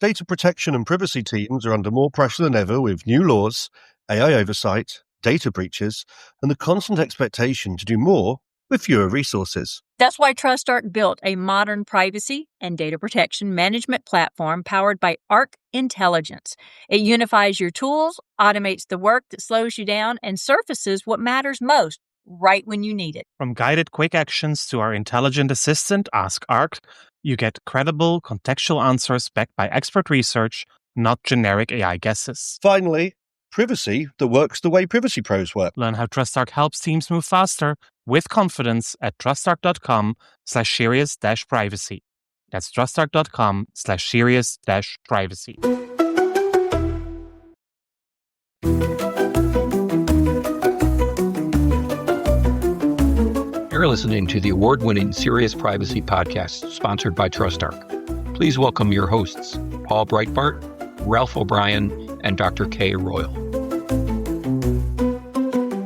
Data protection and privacy teams are under more pressure than ever with new laws, AI oversight, data breaches, and the constant expectation to do more with fewer resources. That's why TrustArc built a modern privacy and data protection management platform powered by Arc Intelligence. It unifies your tools, automates the work that slows you down, and surfaces what matters most right when you need it. From guided quick actions to our intelligent assistant, Ask Arc, you get credible, contextual answers backed by expert research, not generic AI guesses. Finally, privacy that works the way privacy pros work. Learn how TrustArc helps teams move faster with confidence at trustarc.com/serious-privacy. That's trustarc.com/serious-privacy. You're listening to the award-winning Serious Privacy podcast sponsored by TrustArc. Please welcome your hosts, Paul Breitbart, Ralph O'Brien, and Dr. Kay Royal.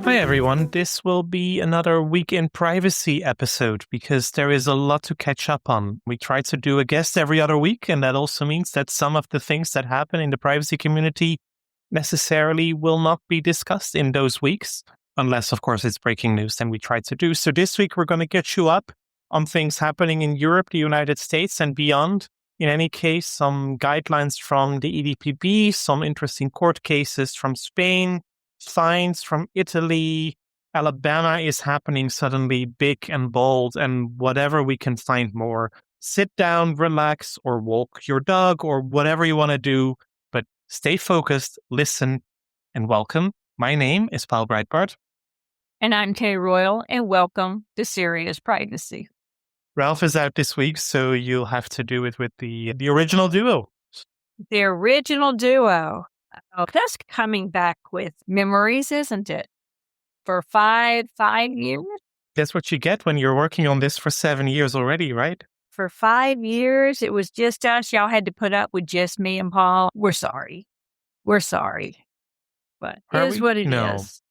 Hi, everyone. This will be another Week in Privacy episode because there is a lot to catch up on. We try to do a guest every other week, and that also means that some of the things that happen in the privacy community necessarily will not be discussed in those weeks, unless, of course, it's breaking news, then we try to do. So this week, we're going to get you up on things happening in Europe, the United States, and beyond. In any case, some guidelines from the EDPB, some interesting court cases from Spain, fines from Italy. Alabama is happening suddenly big and bold, and whatever we can find more. Sit down, relax, or walk your dog, or whatever you want to do, but stay focused, listen, and welcome. My name is Paul Breitbart. And I'm Kay Royal, and welcome to Serious Privacy. Ralph is out this week, so you'll have to do it with the original duo. The original duo. Oh, that's coming back with memories, isn't it? For five years? That's what you get when you're working on this for 7 years already, right? For 5 years, it was just us. Y'all had to put up with just me and Paul. We're sorry. But it is what it is.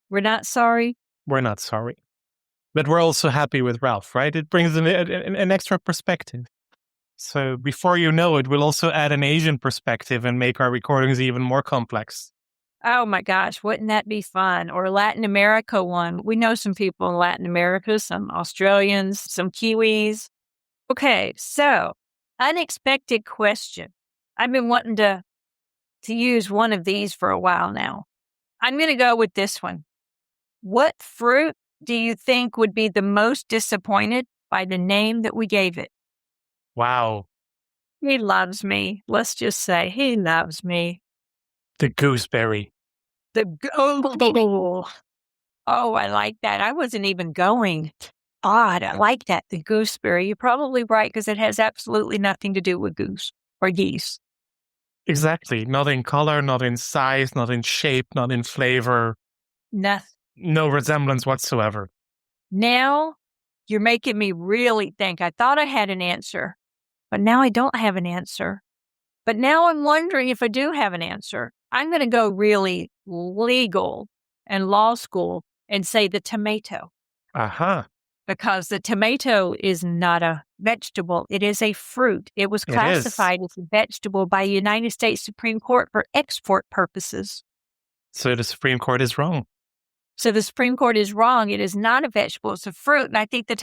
We're not sorry? We're not sorry. But we're also happy with Ralph, right? It brings an extra perspective. So before you know it, we'll also add an Asian perspective and make our recordings even more complex. Oh my gosh, wouldn't that be fun? Or Latin America one. We know some people in Latin America, some Australians, some Kiwis. Okay, so unexpected question. I've been wanting to use one of these for a while now. I'm going to go with this one. What fruit do you think would be the most disappointed by the name that we gave it? Wow. He loves me. Let's just say he loves me. The gooseberry. Oh, I like that. I wasn't even going. Odd. I like that. The gooseberry. You're probably right because it has absolutely nothing to do with goose or geese. Exactly. Not in color, not in size, not in shape, not in flavor. Nothing. No resemblance whatsoever. Now you're making me really think. I thought I had an answer, but now I don't have an answer. But now I'm wondering if I do have an answer. I'm going to go really legal and law school and say the tomato. Aha. Because the tomato is not a vegetable. It is a fruit. It was classified as a vegetable by the United States Supreme Court for export purposes. So the Supreme Court is wrong. So the Supreme Court is wrong. It is not a vegetable. It's a fruit. And I think the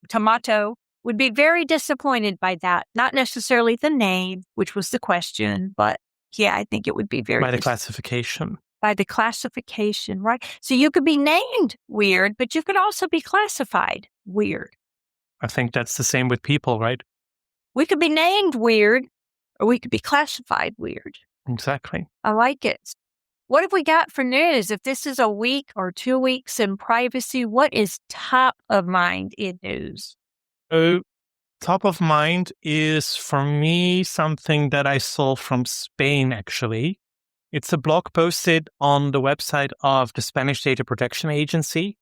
tomato, would be very disappointed by that. Not necessarily the name, which was the question, but yeah, I think it would be very by the classification. By the classification, right? So you could be named weird, but you could also be classified weird. I think that's the same with people, right? We could be named weird, or we could be classified weird. Exactly. I like it. What have we got for news? If this is a week or 2 weeks in privacy, what is top of mind in news? Top of mind is, for me, something that I saw from Spain, actually. It's a blog posted on the website of the Spanish Data Protection Agency.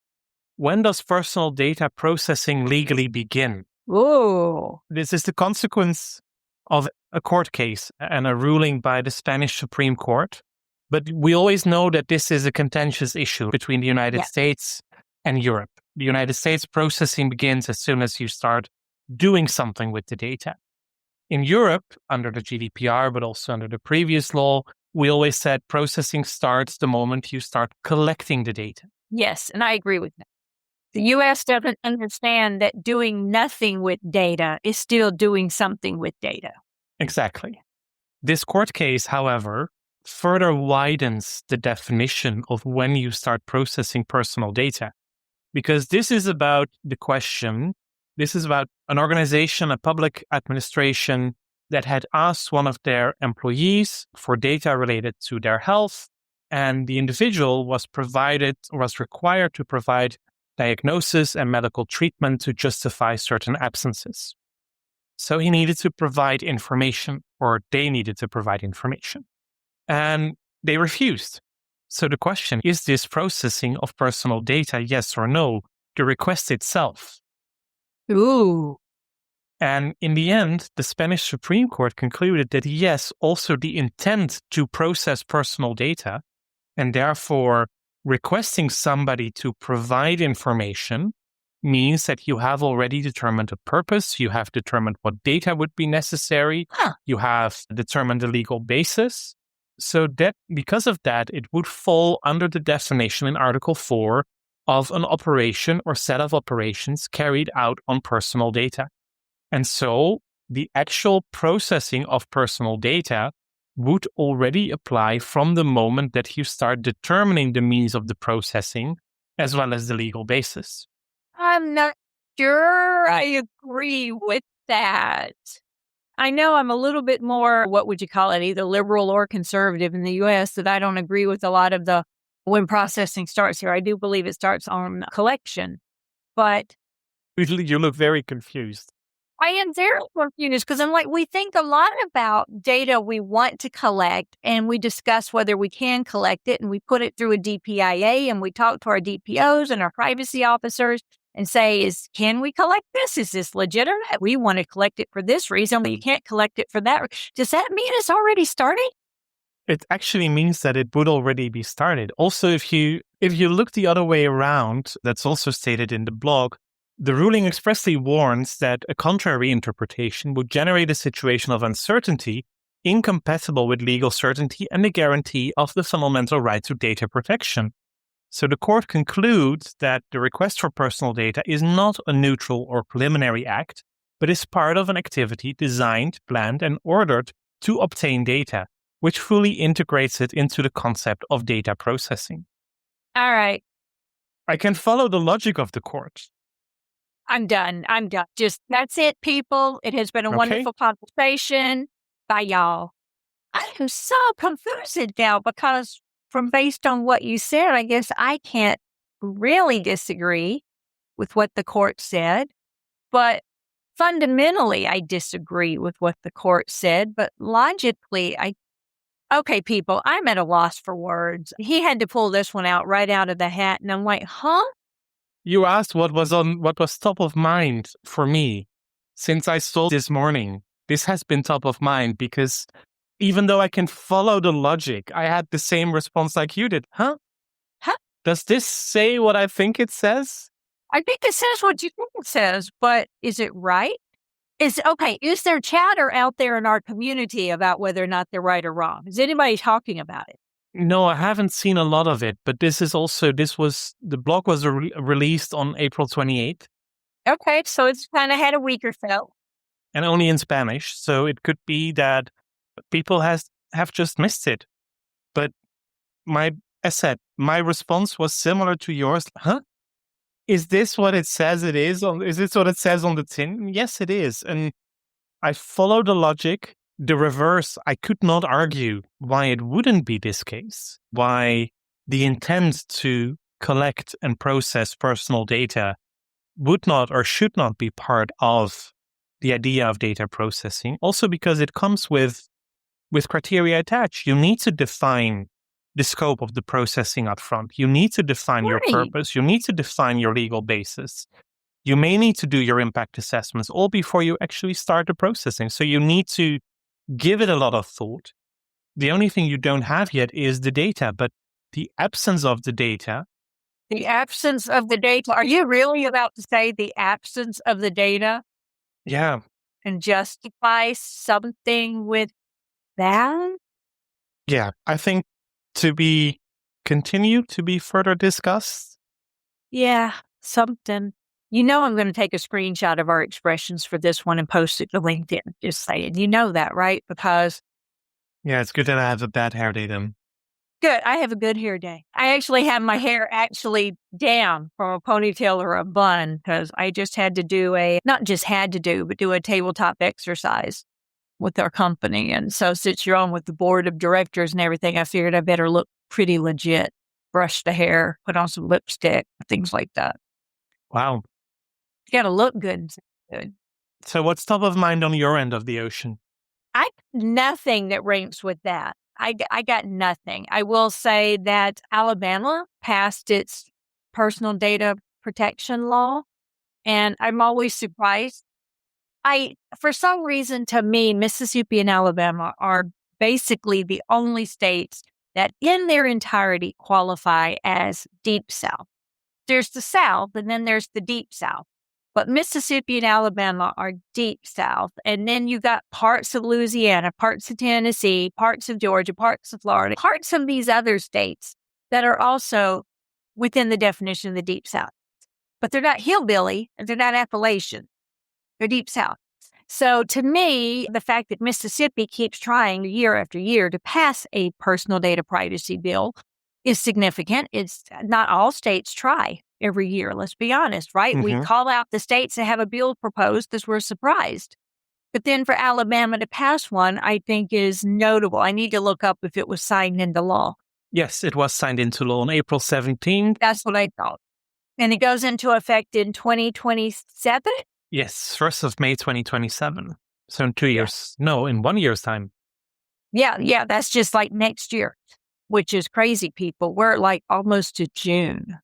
When does personal data processing legally begin? Oh. This is the consequence of a court case and a ruling by the Spanish Supreme Court. But we always know that this is a contentious issue between the United States and Europe. The United States processing begins as soon as you start doing something with the data. In Europe, under the GDPR, but also under the previous law, we always said processing starts the moment you start collecting the data. Yes, and I agree with that. The U.S. doesn't understand that doing nothing with data is still doing something with data. Exactly. This court case, however, further widens the definition of when you start processing personal data, because this is about the question. This is about an organization, a public administration that had asked one of their employees for data related to their health, and the individual was required to provide diagnosis and medical treatment to justify certain absences. So he needed to provide information, or they needed to provide information, and they refused. So the question, is this processing of personal data, yes or no? The request itself. Ooh. And in the end, the Spanish Supreme Court concluded that yes, also the intent to process personal data, and therefore requesting somebody to provide information, means that you have already determined a purpose, you have determined what data would be necessary, you have determined the legal basis. So that because of that, it would fall under the definition in Article 4 of an operation or set of operations carried out on personal data. And so the actual processing of personal data would already apply from the moment that you start determining the means of the processing as well as the legal basis. I'm not sure I agree with that. I know I'm a little bit more, what would you call it, either liberal or conservative in the U.S., that I don't agree with a lot of the when processing starts here. I do believe it starts on collection, but You look very confused. I am very confused because I'm like, we think a lot about data we want to collect, and we discuss whether we can collect it, and we put it through a DPIA, and we talk to our DPOs and our privacy officers and say, can we collect this? Is this legitimate? We want to collect it for this reason, but you can't collect it for that. Does that mean it's already started? It actually means that it would already be started. Also, if you look the other way around, that's also stated in the blog, the ruling expressly warns that a contrary interpretation would generate a situation of uncertainty incompatible with legal certainty and the guarantee of the fundamental right to data protection. So the court concludes that the request for personal data is not a neutral or preliminary act, but is part of an activity designed, planned, and ordered to obtain data, which fully integrates it into the concept of data processing. All right. I can follow the logic of the court. I'm done. Just, that's it, people. It has been a wonderful conversation. Bye, y'all. I am so confused now because based on what you said, I guess I can't really disagree with what the court said. But fundamentally, I disagree with what the court said. But logically, okay, people, I'm at a loss for words. He had to pull this one out right out of the hat. And I'm like, huh? You asked what was top of mind for me since I saw this morning. This has been top of mind because even though I can follow the logic, I had the same response like you did. Huh? Does this say what I think it says? I think it says what you think it says, but is it right? Is there chatter out there in our community about whether or not they're right or wrong? Is anybody talking about it? No, I haven't seen a lot of it, but the blog was released on April 28th. Okay, so it's kind of had a week or so. And only in Spanish, so it could be that people have just missed it. But my response was similar to yours. Huh? Is this what it says it is? Is this what it says on the tin? Yes, it is. And I followed the logic. The reverse, I could not argue why it wouldn't be this case, why the intent to collect and process personal data would not or should not be part of the idea of data processing. Also because it comes with criteria attached. You need to define the scope of the processing up front. You need to define your purpose. You need to define your legal basis. You may need to do your impact assessments all before you actually start the processing. So you need to give it a lot of thought. The only thing you don't have yet is the data, but the absence of the data. The absence of the data. Are you really about to say the absence of the data? Yeah. and justify something with that? Yeah, I think continue to be further discussed. Yeah, something. You know, I'm going to take a screenshot of our expressions for this one and post it to LinkedIn. Just saying. You know that, right? Because Yeah, it's good that I have a bad hair day then. good. I have a good hair day. I actually have my hair actually down from a ponytail or a bun because I just had to do not just had to do, but do a tabletop exercise with our company. And so since you're on with the board of directors and everything, I figured I better look pretty legit, brush the hair, put on some lipstick, things like that. Wow. You got to look good and sound good. So what's top of mind on your end of the ocean? I got nothing that ranks with that. I got nothing. I will say that Alabama passed its personal data protection law, and I'm always surprised. For some reason, to me, Mississippi and Alabama are basically the only states that in their entirety qualify as Deep South. There's the South, and then there's the Deep South. But Mississippi and Alabama are Deep South. And then you got parts of Louisiana, parts of Tennessee, parts of Georgia, parts of Florida, parts of these other states that are also within the definition of the Deep South. But they're not hillbilly, and they're not Appalachian. They're Deep South. So to me, the fact that Mississippi keeps trying year after year to pass a personal data privacy bill is significant. It's not all states try every year. Let's be honest, right? We call out the states that have a bill proposed because we're surprised. But then for Alabama to pass one, I think is notable. I need to look up if it was signed into law. Yes, it was signed into law on April 17th. That's what I thought. And it goes into effect in 2027? Yes, 1st of May 2027. So in 2 years. No, in 1 year's time. Yeah, that's just like next year, which is crazy, people. We're like almost to June,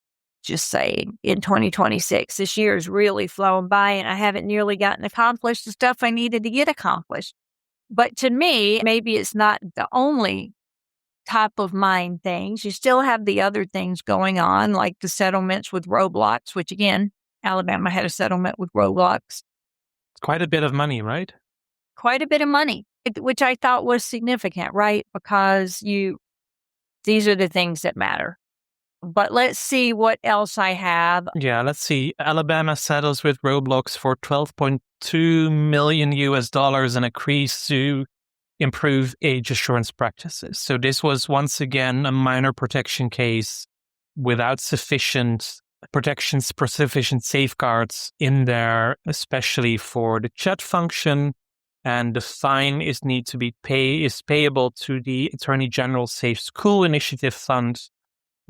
just saying, in 2026. This year is really flown by, and I haven't nearly gotten accomplished the stuff I needed to get accomplished. But to me, maybe it's not the only top of mind things. You still have the other things going on, like the settlements with Roblox, which again, Alabama had a settlement with Roblox. It's quite a bit of money, right? Quite a bit of money, which I thought was significant, right? Because these are the things that matter. But let's see what else I have. Yeah, let's see. Alabama settles with Roblox for $12.2 million and agrees to improve age assurance practices. So this was once again a minor protection case without sufficient protections, sufficient safeguards in there, especially for the chat function. And the fine is payable to the Attorney General Safe School Initiative Fund.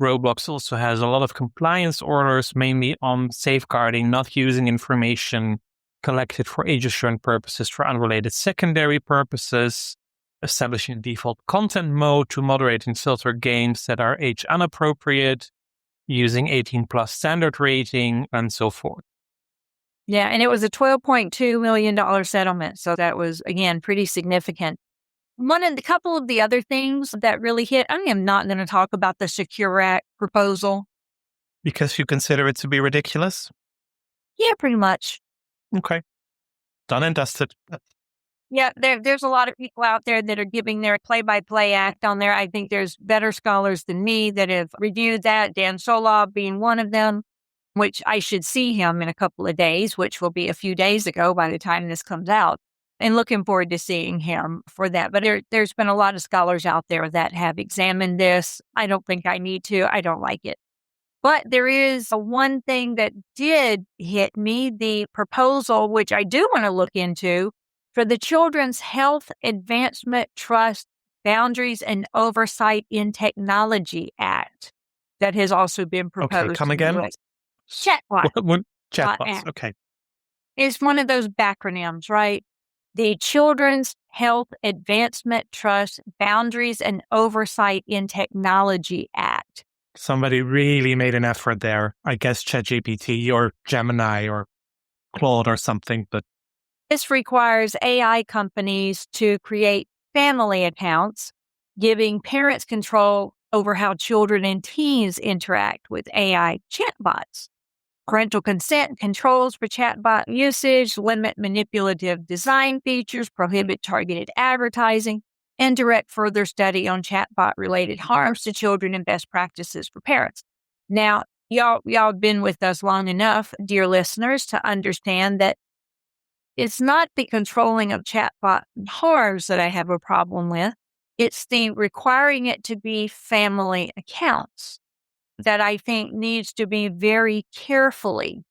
Roblox also has a lot of compliance orders, mainly on safeguarding, not using information collected for age assurance purposes for unrelated secondary purposes, establishing default content mode to moderate and filter games that are age inappropriate, using 18 plus standard rating, and so forth. Yeah, and it was a $12.2 million settlement. So that was, again, pretty significant. A couple of the other things that really hit, I am not going to talk about the Secure Act proposal. Because you consider it to be ridiculous? Yeah, pretty much. Okay. Done and dusted. Yeah, there's a lot of people out there that are giving their play-by-play act on there. I think there's better scholars than me that have reviewed that, Dan Solov being one of them, which I should see him in a couple of days, which will be a few days ago by the time this comes out. And looking forward to seeing him for that. But there's been a lot of scholars out there that have examined this. I don't think I need to. I don't like it. But there is one thing that did hit me, the proposal, which I do want to look into, for the Children's Health Advancement Trust Boundaries and Oversight in Technology Act that has also been proposed. Okay, come again? Chatbot. Chatbots, okay. It's one of those backronyms, right? The Children's Health Advancement Trust Boundaries and Oversight in Technology Act. Somebody really made an effort there. I guess ChatGPT or Gemini or Claude or something. But this requires AI companies to create family accounts, giving parents control over how children and teens interact with AI chatbots. Parental consent controls for chatbot usage, limit manipulative design features, prohibit targeted advertising, and direct further study on chatbot-related harms to children and best practices for parents. Now, y'all have been with us long enough, dear listeners, to understand that it's not the controlling of chatbot harms that I have a problem with. It's the requiring it to be family accounts that I think needs to be very carefully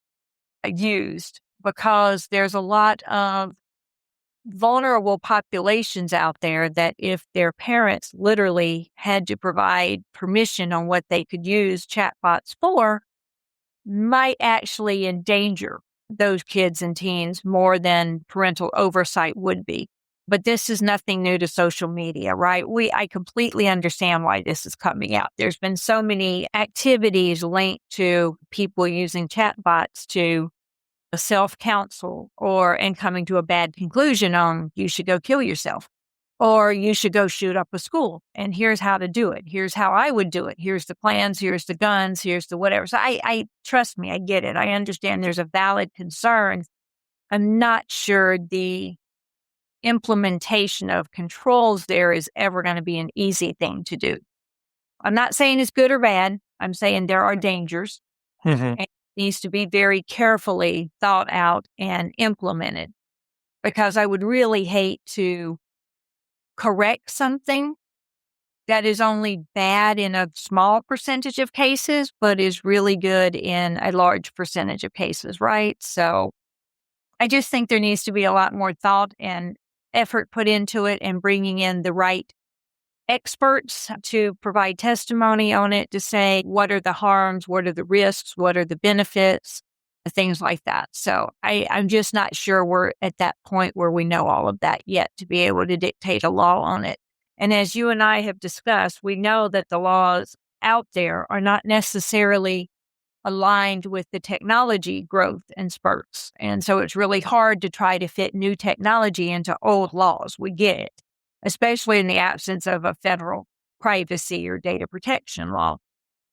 used, because there's a lot of vulnerable populations out there that if their parents literally had to provide permission on what they could use chatbots for, might actually endanger those kids and teens more than parental oversight would be. But this is nothing new to social media, right? I completely understand why this is coming out. There's been so many activities linked to people using chatbots to self-counsel and coming to a bad conclusion on you should go kill yourself or you should go shoot up a school. And here's how to do it. Here's how I would do it. Here's the plans. Here's the guns. Here's the whatever. So I trust me, I get it. I understand there's a valid concern. I'm not sure the implementation of controls there is ever going to be an easy thing to do. I'm not saying it's good or bad. I'm saying there are dangers. And it needs to be very carefully thought out and implemented, because I would really hate to correct something that is only bad in a small percentage of cases, but is really good in a large percentage of cases, right? So I just think there needs to be a lot more thought and effort put into it, and bringing in the right experts to provide testimony on it, to say what are the harms, what are the risks, what are the benefits, things like that. So I'm just not sure we're at that point where we know all of that yet to be able to dictate a law on it. And as you and I have discussed, we know that the laws out there are not necessarily aligned with the technology growth and spurts. And so it's really hard to try to fit new technology into old laws. We get it, especially in the absence of a federal privacy or data protection law.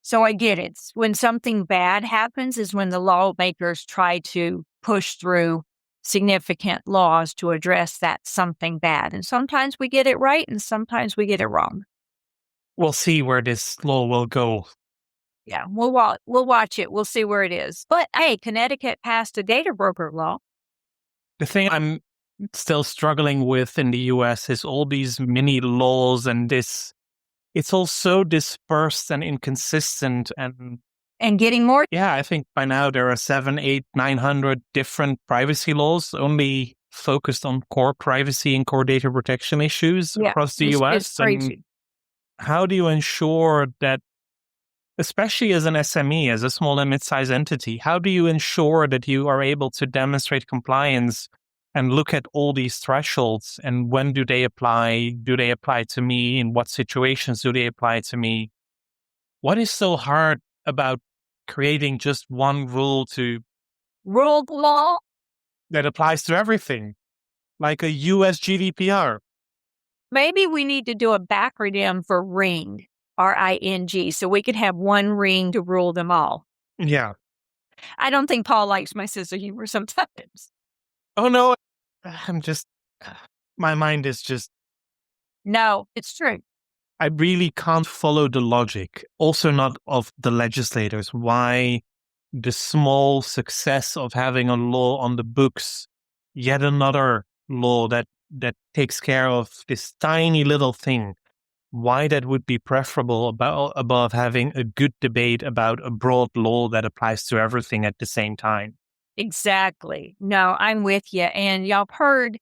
So I get it. When something bad happens is when the lawmakers try to push through significant laws to address that something bad. And sometimes we get it right and sometimes we get it wrong. We'll see where this law will go. Yeah, we'll watch it. We'll see where it is. But hey, Connecticut passed a data broker law. The thing I'm still struggling with in the US is all these mini laws, and it's all so dispersed and inconsistent. And getting more. Yeah, I think by now there are 700, 800, 900 different privacy laws only focused on core privacy and core data protection issues across the US. It's crazy. How do you ensure that, especially as an SME, as a small and mid-sized entity, how do you ensure that you are able to demonstrate compliance and look at all these thresholds? And when do they apply? Do they apply to me? In what situations do they apply to me? What is so hard about creating just one rule law that applies to everything, like a US GDPR? Maybe we need to do a backronym for RING, RING, so we could have one ring to rule them all. Yeah. I don't think Paul likes my sense of humor sometimes. Oh, no. My mind is just... No, it's true. I really can't follow the logic, also not of the legislators, why the small success of having a law on the books, yet another law that takes care of this tiny little thing, why that would be preferable above having a good debate about a broad law that applies to everything at the same time. Exactly. No, I'm with you. And y'all heard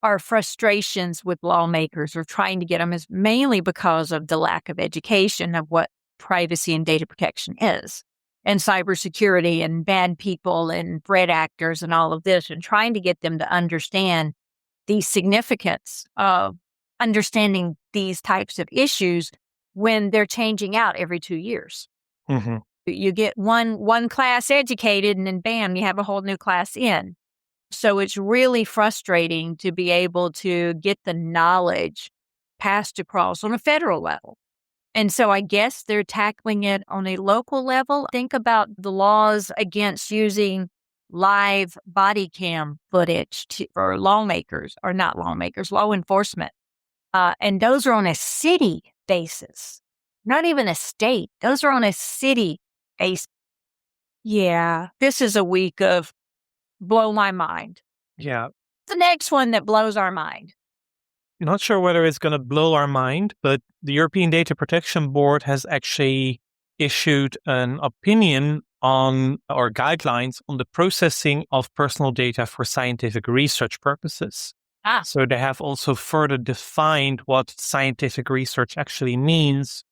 our frustrations with lawmakers or trying to get them is mainly because of the lack of education of what privacy and data protection is, and cybersecurity and bad people and threat actors and all of this, and trying to get them to understand the significance of understanding these types of issues when they're changing out every 2 years. Mm-hmm. You get one class educated and then bam, you have a whole new class in. So it's really frustrating to be able to get the knowledge passed across on a federal level. And so I guess they're tackling it on a local level. Think about the laws against using live body cam footage for lawmakers, or not lawmakers, law enforcement. And those are on a city basis, not even a state. Those are on a city basis. Yeah, this is a week of blow my mind. Yeah. The next one that blows our mind. Not sure whether it's going to blow our mind, but the European Data Protection Board has actually issued an opinion on, or guidelines on, the processing of personal data for scientific research purposes. So they have also further defined what scientific research actually means,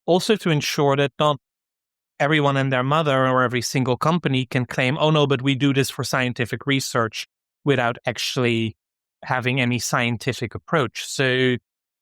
also to ensure that not everyone and their mother or every single company can claim, oh no, but we do this for scientific research without actually having any scientific approach. So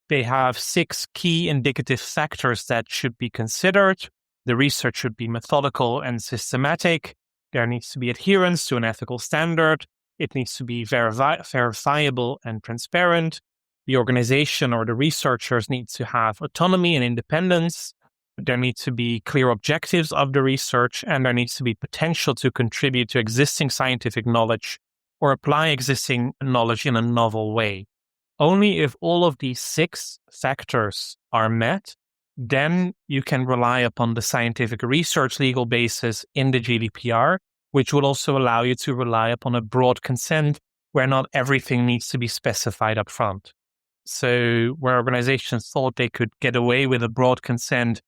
they have 6 key indicative factors that should be considered. The research should be methodical and systematic. There needs to be adherence to an ethical standard. It needs to be verifiable and transparent. The organization or the researchers need to have autonomy and independence. There need to be clear objectives of the research, and there needs to be potential to contribute to existing scientific knowledge or apply existing knowledge in a novel way. Only if all of these 6 factors are met, then you can rely upon the scientific research legal basis in the GDPR, which will also allow you to rely upon a broad consent where not everything needs to be specified up front. So where organizations thought they could get away with a broad consent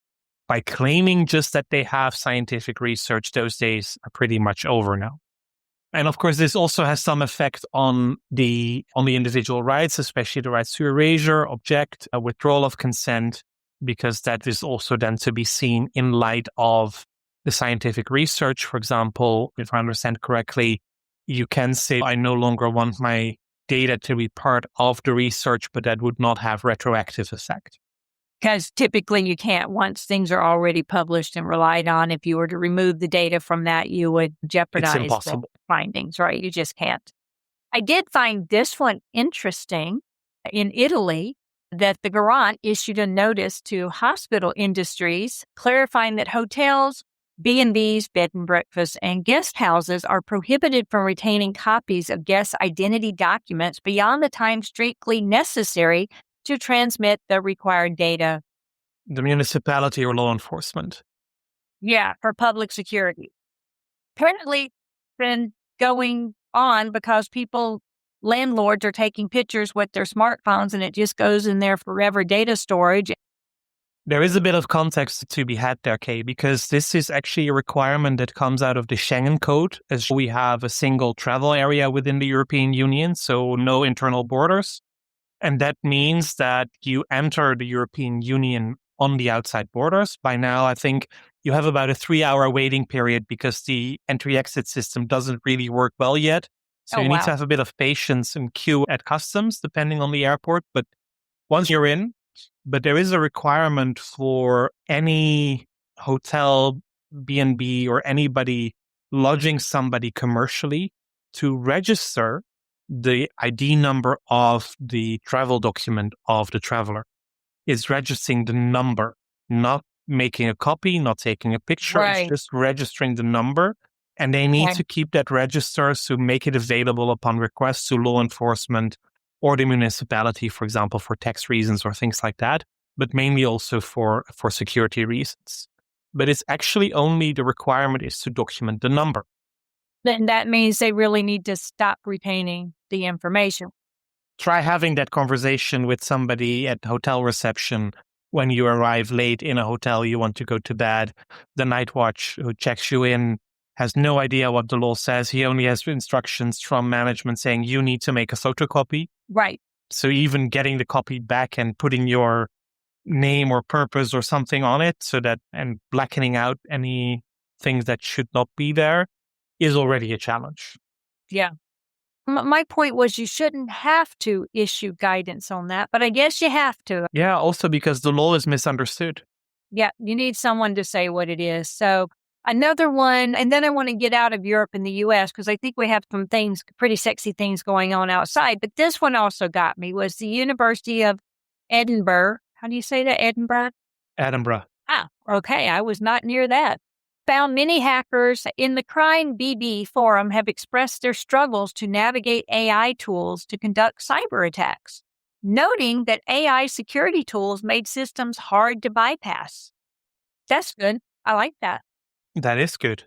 by claiming just that they have scientific research, those days are pretty much over now. And of course, this also has some effect on the individual rights, especially the rights to erasure, object, withdrawal of consent, because that is also then to be seen in light of the scientific research. For example, if I understand correctly, you can say, I no longer want my data to be part of the research, but that would not have retroactive effect. Because typically you can't, once things are already published and relied on, if you were to remove the data from that, you would jeopardize the findings, right? You just can't. I did find this one interesting. In Italy, that the Garant issued a notice to hospital industries clarifying that hotels, B&Bs, bed and breakfasts, and guest houses are prohibited from retaining copies of guest identity documents beyond the time strictly necessary to transmit the required data. The municipality or law enforcement. Yeah, for public security. Apparently, been going on because landlords are taking pictures with their smartphones and it just goes in their forever data storage. There is a bit of context to be had there, Kay, because this is actually a requirement that comes out of the Schengen Code, as we have a single travel area within the European Union, so no internal borders. And that means that you enter the European Union on the outside borders. By now, I think you have about a 3-hour waiting period because the entry-exit system doesn't really work well yet. So you need to have a bit of patience and queue at customs, depending on the airport. But once you're in, but there is a requirement for any hotel, B&B, or anybody lodging somebody commercially to register the ID number of the travel document of the traveler. Is registering the number, not making a copy, not taking a picture. Right. It's just registering the number. And they need to keep that register to make it available upon request to law enforcement or the municipality, for example, for tax reasons or things like that, but mainly also for security reasons. But it's actually only the requirement is to document the number. Then that means they really need to stop retaining the information. Try having that conversation with somebody at hotel reception when you arrive late in a hotel, you want to go to bed. The night watch who checks you in has no idea what the law says. He only has instructions from management saying you need to make a photocopy. Right. So even getting the copy back and putting your name or purpose or something on it and blackening out any things that should not be there is already a challenge. Yeah. My point was you shouldn't have to issue guidance on that, but I guess you have to. Yeah, also because the law is misunderstood. Yeah, you need someone to say what it is. So another one, and then I want to get out of Europe and the U.S. because I think we have some things, pretty sexy things going on outside. But this one also got me, was the University of Edinburgh. How do you say that? Edinburgh? Edinburgh. Ah, okay. I was not near that. Found many hackers in the Crime BB forum have expressed their struggles to navigate AI tools to conduct cyber attacks, noting that AI security tools made systems hard to bypass. That's good. I like that. That is good.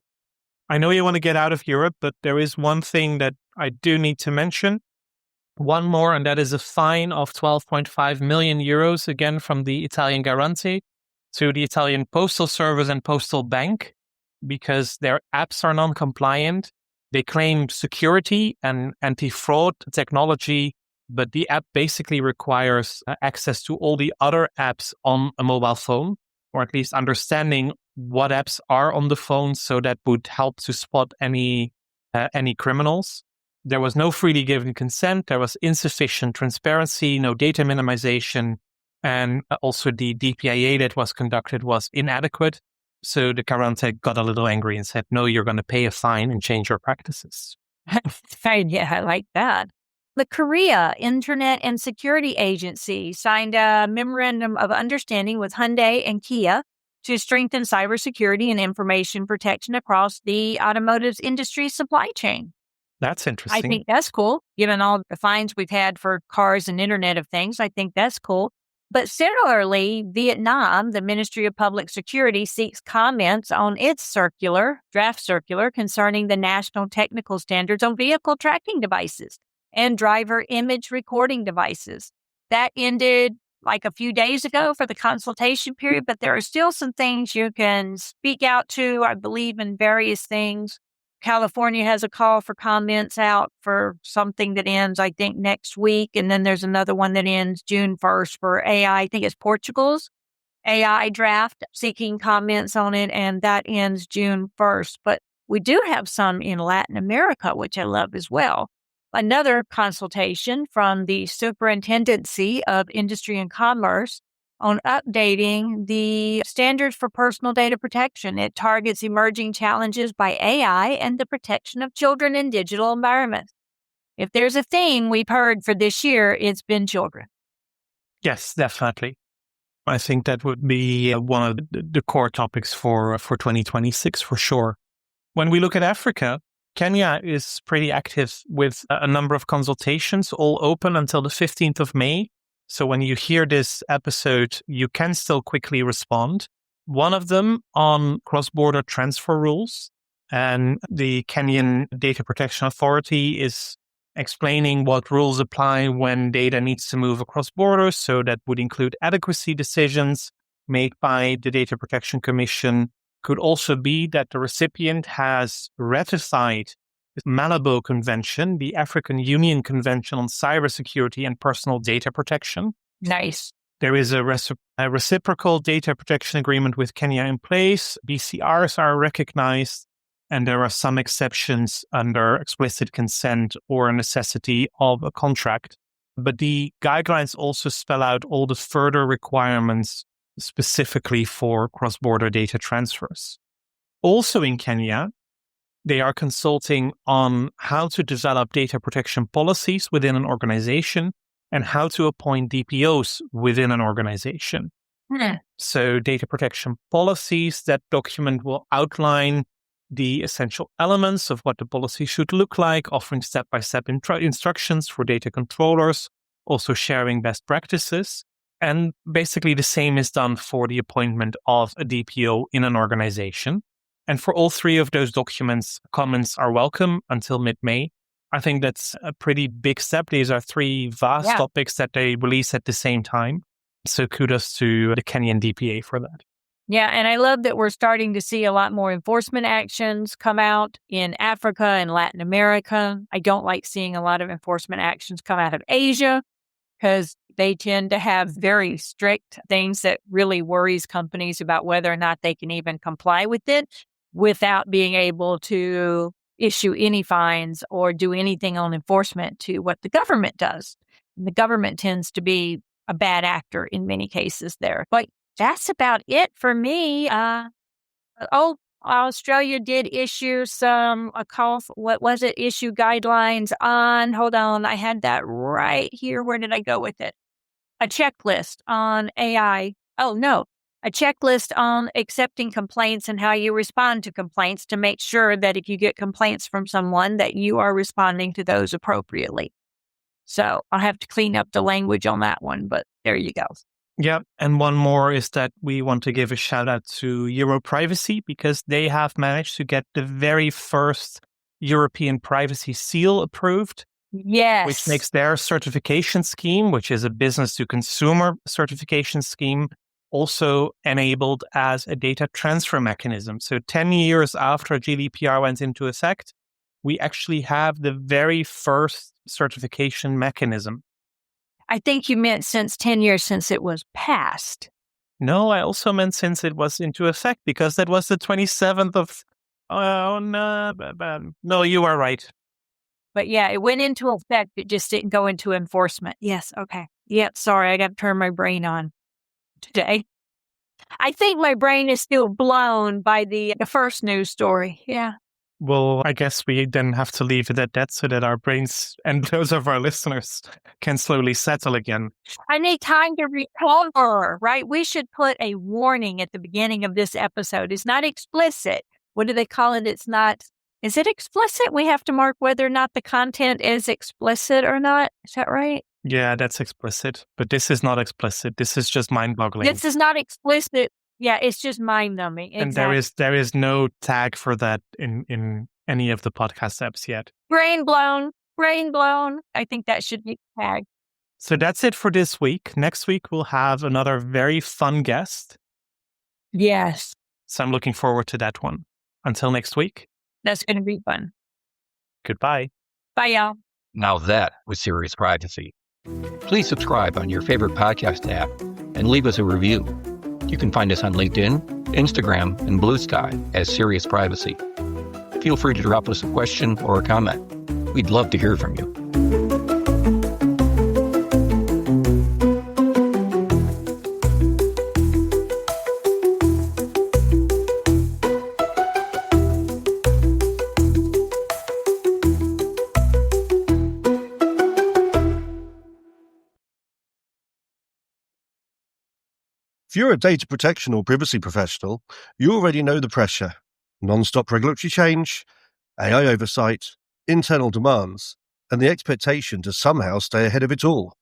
I know you want to get out of Europe, but there is one thing that I do need to mention. One more, and that is a fine of 12.5 million euros, again from the Italian Garante, to the Italian Postal Service and Postal Bank, because their apps are non-compliant. They claim security and anti-fraud technology, but the app basically requires access to all the other apps on a mobile phone, or at least understanding what apps are on the phone, so that would help to spot any criminals. There was no freely given consent. There was insufficient transparency, no data minimization, and also the DPIA that was conducted was inadequate. So the Garante got a little angry and said, no, you're going to pay a fine and change your practices. Yeah, I like that. The Korea Internet and Security Agency signed a memorandum of understanding with Hyundai and Kia to strengthen cybersecurity and information protection across the automotive industry supply chain. That's interesting. I think that's cool. Given all the fines we've had for cars and Internet of Things, I think that's cool. But similarly, Vietnam, the Ministry of Public Security, seeks comments on its draft circular concerning the national technical standards on vehicle tracking devices and driver image recording devices. That ended like a few days ago for the consultation period, but there are still some things you can speak out to, I believe, in various things. California has a call for comments out for something that ends, I think, next week. And then there's another one that ends June 1st for AI. I think it's Portugal's AI draft seeking comments on it. And that ends June 1st. But we do have some in Latin America, which I love as well. Another consultation from the Superintendency of Industry and Commerce on updating the standards for personal data protection. It targets emerging challenges by AI and the protection of children in digital environments. If there's a theme we've heard for this year, it's been children. Yes, definitely. I think that would be one of the core topics for 2026 for sure. When we look at Africa, Kenya is pretty active with a number of consultations, all open until the 15th of May. So when you hear this episode, you can still quickly respond. One of them on cross-border transfer rules. And the Kenyan Data Protection Authority is explaining what rules apply when data needs to move across borders. So that would include adequacy decisions made by the Data Protection Commission. Could also be that the recipient has ratified the Malabo Convention, the African Union Convention on Cybersecurity and Personal Data Protection. Nice. There is a reciprocal data protection agreement with Kenya in place. BCRs are recognized, and there are some exceptions under explicit consent or necessity of a contract. But the guidelines also spell out all the further requirements specifically for cross-border data transfers. Also in Kenya, they are consulting on how to develop data protection policies within an organization and how to appoint DPOs within an organization. So data protection policies, that document will outline the essential elements of what the policy should look like, offering step-by-step instructions for data controllers, also sharing best practices. And basically the same is done for the appointment of a DPO in an organization. And for all three of those documents, comments are welcome until mid-May. I think that's a pretty big step. These are three vast topics that they release at the same time. So kudos to the Kenyan DPA for that. Yeah, and I love that we're starting to see a lot more enforcement actions come out in Africa and Latin America. I don't like seeing a lot of enforcement actions come out of Asia because they tend to have very strict things that really worries companies about whether or not they can even comply with it without being able to issue any fines or do anything on enforcement to what the government does. And the government tends to be a bad actor in many cases there. But that's about it for me. Australia did issue issue guidelines on, hold on, I had that right here. Where did I go with it? A checklist on AI. Oh, no. a checklist on accepting complaints and how you respond to complaints to make sure that if you get complaints from someone that you are responding to those appropriately. So I'll have to clean up the language on that one, but there you go. Yeah. And one more is that we want to give a shout out to EuroPrivacy because they have managed to get the very first European privacy seal approved. Yes. Which makes their certification scheme, which is a business to consumer certification scheme, also enabled as a data transfer mechanism. So 10 years after GDPR went into effect, we actually have the very first certification mechanism. I think you meant since 10 years since it was passed. No, I also meant since it was into effect because that was the 27th of... Oh, no. No, you are right. But yeah, it went into effect. It just didn't go into enforcement. Yes. Okay. Yep. Sorry. I got to turn my brain on today. I think my brain is still blown by the first news story. Yeah. Well, I guess we then have to leave it at that so that our brains and those of our listeners can slowly settle again. I need time to recover, right? We should put a warning at the beginning of this episode. It's not explicit. What do they call it? It's not... Is it explicit? We have to mark whether or not the content is explicit or not. Is that right? Yeah, that's explicit. But this is not explicit. This is just mind-boggling. This is not explicit. Yeah, it's just mind-numbing. Exactly. And there is no tag for that in any of the podcast apps yet. Brain blown. I think that should be tagged. So that's it for this week. Next week, we'll have another very fun guest. Yes. So I'm looking forward to that one. Until next week. That's going to be fun. Goodbye. Bye, y'all. Now that was Serious Privacy. Please subscribe on your favorite podcast app and leave us a review. You can find us on LinkedIn, Instagram, and Blue Sky as Serious Privacy. Feel free to drop us a question or a comment. We'd love to hear from you. If you're a data protection or privacy professional, you already know the pressure. Non-stop regulatory change, AI oversight, internal demands, and the expectation to somehow stay ahead of it all.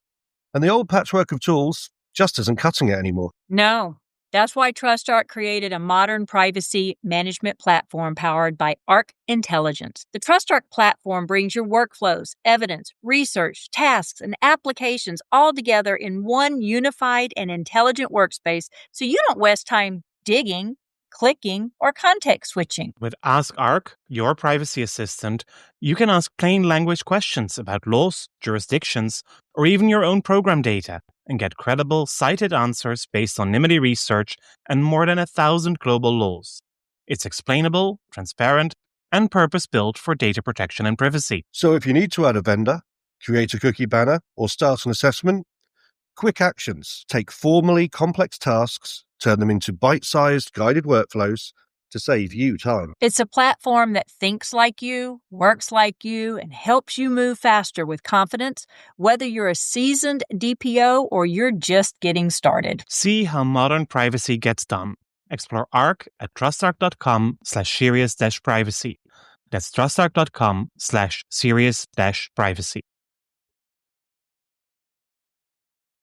And the old patchwork of tools just isn't cutting it anymore. No. That's why TrustArc created a modern privacy management platform powered by Arc Intelligence. The TrustArc platform brings your workflows, evidence, research, tasks, and applications all together in one unified and intelligent workspace so you don't waste time digging, clicking, or context switching. With Ask Arc, your privacy assistant, you can ask plain language questions about laws, jurisdictions, or even your own program data and get credible, cited answers based on Nimity research and more than 1,000 global laws. It's explainable, transparent, and purpose-built for data protection and privacy. So if you need to add a vendor, create a cookie banner, or start an assessment, quick actions take formally complex tasks, turn them into bite-sized guided workflows to save you time. It's a platform that thinks like you, works like you, and helps you move faster with confidence, whether you're a seasoned DPO or you're just getting started. See how modern privacy gets done. Explore Arc at trustarc.com/serious-privacy. That's trustarc.com/serious-privacy.